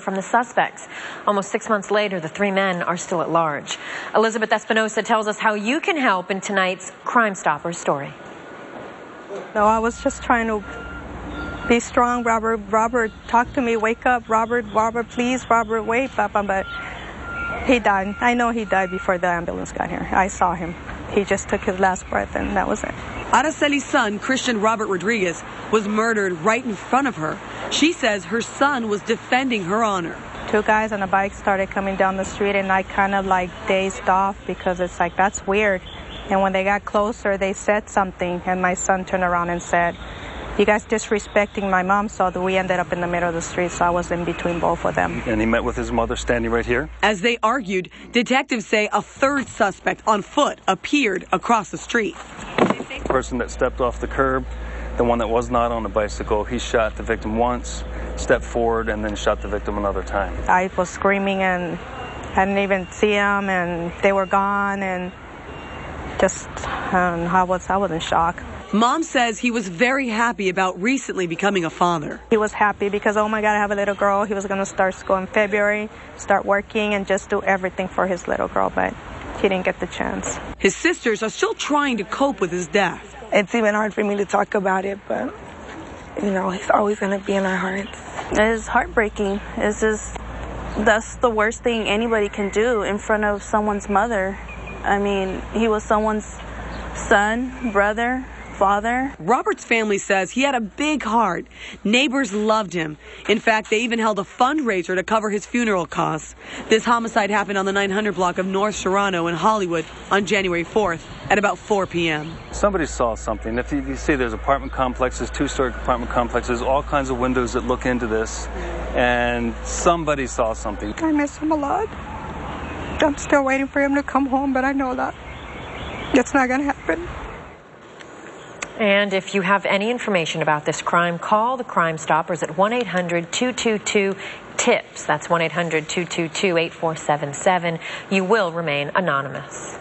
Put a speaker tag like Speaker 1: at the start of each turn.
Speaker 1: from the suspects. Almost 6 months later, the three men are still at large. Elizabeth Espinosa tells us how you can help in tonight's Crime Stoppers story.
Speaker 2: No, I was just trying to be strong. Robert, talk to me. Wake up. Robert, please. Robert, wait, Papa. But he died. I know he died before the ambulance got here. I saw him. He just took his last breath, and that was it.
Speaker 3: Araceli's son, Christian Robert Rodriguez, was murdered right in front of her. She says her son was defending her honor.
Speaker 2: Two guys on a bike started coming down the street, and I kind of like dazed off because it's like, that's weird. And when they got closer, they said something, and my son turned around and said, "You guys disrespecting my mom," so we ended up in the middle of the street, so I was in between both of them.
Speaker 4: And he met with his mother standing right here?
Speaker 3: As they argued, detectives say a third suspect on foot appeared across the street.
Speaker 4: The person that stepped off the curb, the one that was not on the bicycle, he shot the victim once, stepped forward, and then shot the victim another time.
Speaker 2: I was screaming, and I didn't even see them, and they were gone, and just, I was in shock.
Speaker 3: Mom says he was very happy about recently becoming a father.
Speaker 2: He was happy because, oh my God, I have a little girl. He was going to start school in February, start working, and just do everything for his little girl, but he didn't get the chance.
Speaker 3: His sisters are still trying to cope with his death.
Speaker 5: It's even hard for me to talk about it, but, you know, he's always going to be in our hearts.
Speaker 6: It's heartbreaking. That's the worst thing anybody can do in front of someone's mother. I mean, he was someone's son, brother, father.
Speaker 3: Robert's family says he had a big heart. Neighbors loved him. In fact, they even held a fundraiser to cover his funeral costs. This homicide happened on the 900 block of North Serrano in Hollywood on January 4th at about 4 p.m.
Speaker 4: Somebody saw something. If you see, there's apartment complexes, two-story apartment complexes, all kinds of windows that look into this, and somebody saw something.
Speaker 2: I miss him a lot. I'm still waiting for him to come home, but I know that it's not going to happen.
Speaker 1: And if you have any information about this crime, call the Crime Stoppers at 1-800-222-TIPS. That's 1-800-222-8477. You will remain anonymous.